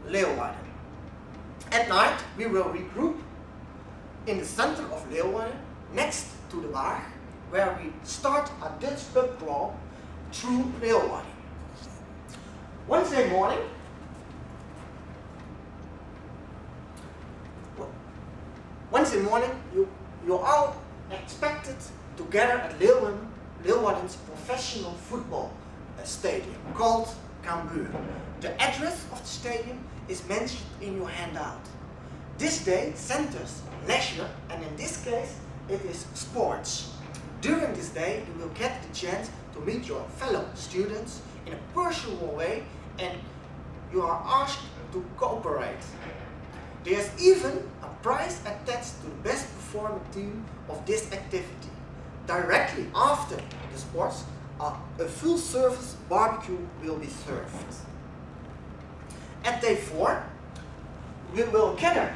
Leeuwarden. At night we will regroup in the center of Leeuwarden, next to the bar, where we start a Dutch pub crawl through Leeuwarden. Wednesday morning, you're all expected to gather at Leeuwarden's professional football stadium called Cambuur. The address of the stadium is mentioned in your handout. This day centers leisure, and in this case it is sports. During this day you will get the chance to meet your fellow students in a personal way, and you are asked to cooperate. There's even a prize attached to the best performing team of this activity. Directly after the sports, a full service barbecue will be served. At day 4, we will gather.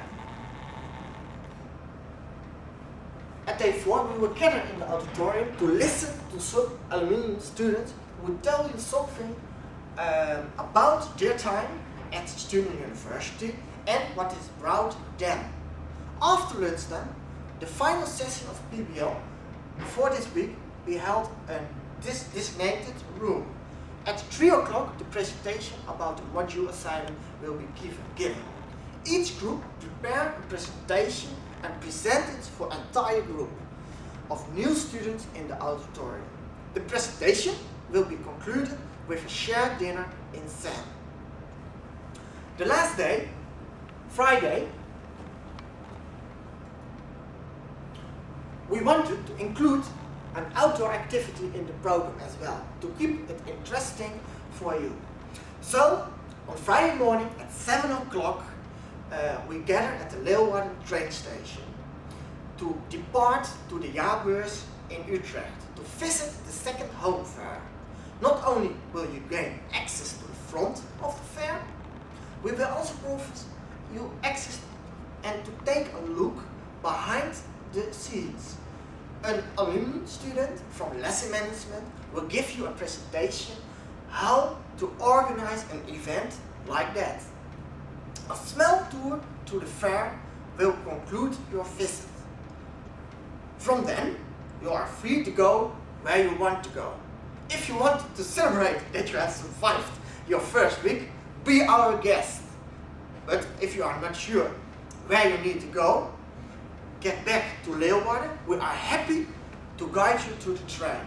In the auditorium to listen to some alumni students who will tell you something about their time at student university and what is brought them. After lunchtime, the final session of PBL for this week we held in this designated room. At 3 o'clock, the presentation about the module assignment will be given. Each group prepare a presentation and present it for an entire group of new students in the auditorium. The presentation will be concluded with a shared dinner in Sam. The last day, Friday, we wanted to include an outdoor activity in the program as well, to keep it interesting for you. So, on Friday morning at 7 o'clock, we gather at the Leeuwarden train station to depart to the Jaarbeurs in Utrecht to visit the second home fair. Not only will you gain access to the front of the fair, we will also provide you access and to take a look behind the scenes. An alumni student from lesson management will give you a presentation how to organize an event like that. A small tour to the fair will conclude your visit. From then, you are free to go where you want to go. If you want to celebrate that you have survived your first week, be our guest. But if you are not sure where you need to go, get back to Leeuwarden. We are happy to guide you to the train.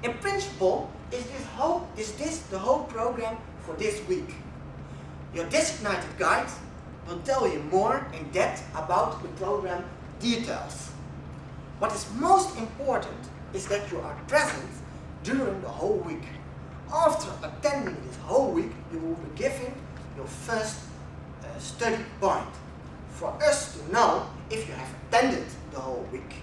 In principle, is this the whole program for this week? Your designated guide will tell you more in depth about the program details. What is most important is that you are present during the whole week. After attending this whole week, you will be given your first study point for us to know if you have attended the whole week.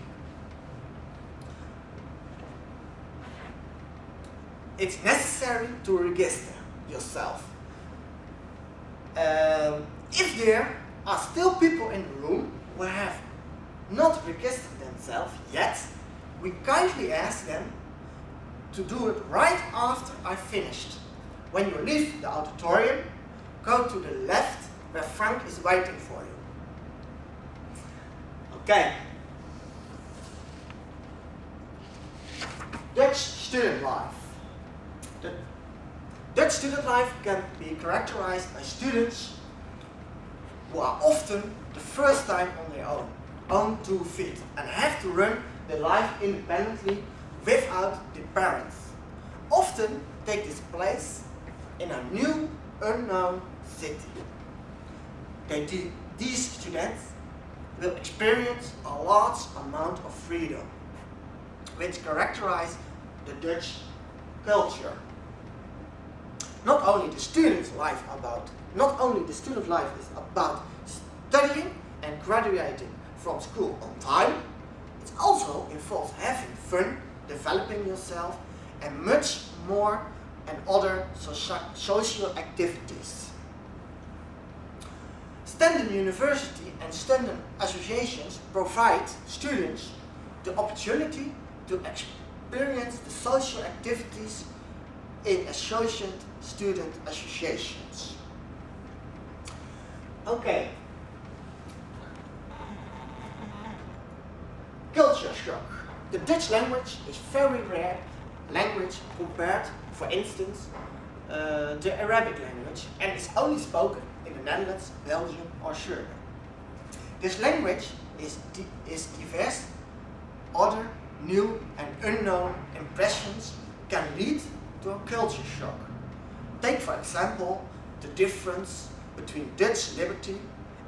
It's necessary to register yourself. If there are still people in the room who have not registered themselves yet, we kindly ask them to do it right after I finished. When you leave the auditorium, go to the left where Frank is waiting for you. Okay. Dutch student life. The Dutch student life can be characterized by students who are often the first time on their own 2 feet, and have to run their life independently without the parents. Often take this place in a new, unknown city. These students will experience a large amount of freedom, which characterize the Dutch culture. Not only the student life is about studying and graduating from school on time, it also involves having fun, developing yourself, and much more, and other social activities. Student university and student associations provide students the opportunity to experience the social activities in associate student associations. Okay. Culture shock. The Dutch language is very rare language compared, for instance, the Arabic language, and is only spoken in the Netherlands, Belgium or Germany. This language is diverse. Other new and unknown impressions can lead to a culture shock. Take for example the difference between Dutch liberty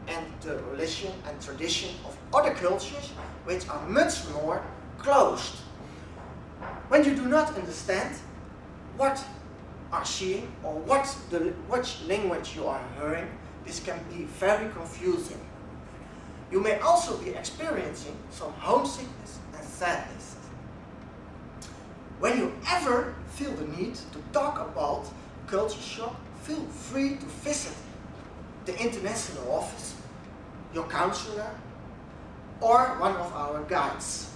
and the religion and tradition of other cultures which are much more closed. When you do not understand what are seeing or which language you are hearing, this can be very confusing. You may also be experiencing some homesickness and sadness. When you ever feel the need to talk about culture shock, feel free to visit the international office, your counselor, or one of our guides.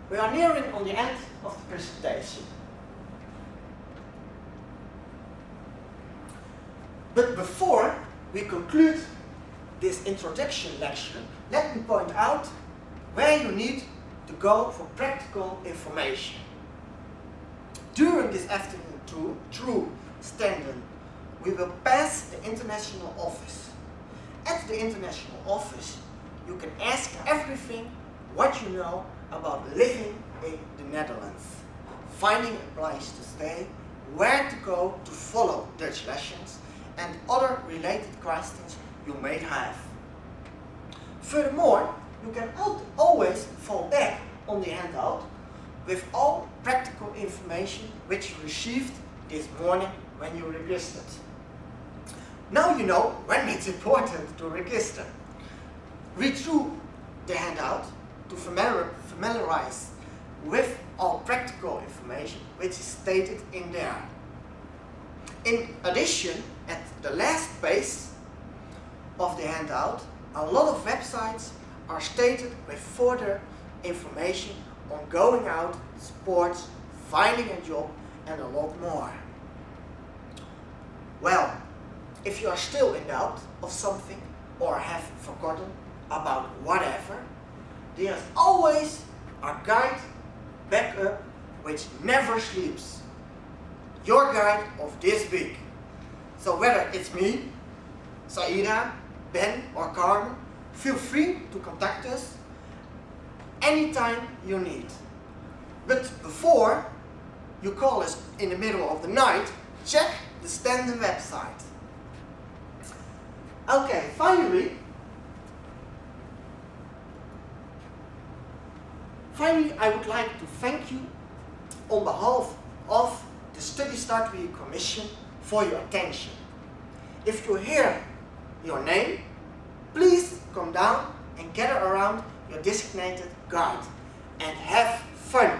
We are nearing on the end of the presentation. But before we conclude this introduction lecture, let me point out where you need to go for practical information. During this afternoon through Stenden, we will pass the international office. At the international office, you can ask everything what you know about living in the Netherlands, finding a place to stay, where to go to follow Dutch lessons, and other related questions you may have. Furthermore, you can always fall back on the handout with all practical information which you received this morning when you registered. Now you know when it's important to register. Read through the handout to familiarize with all practical information which is stated in there. In addition, at the last page of the handout, a lot of websites are stated with further information on going out, sports, finding a job, and a lot more. Well, if you are still in doubt of something or have forgotten about whatever, there's always a guide backup which never sleeps. Your guide of this week. So whether it's me, Saida, Ben or Carmen, feel free to contact us anytime you need. But before you call us in the middle of the night, check the Stenden website. Okay, finally, I would like to thank you on behalf of the Study Start Week Commission for your attention. If you hear your name, please come down and gather around your designated guide and have fun.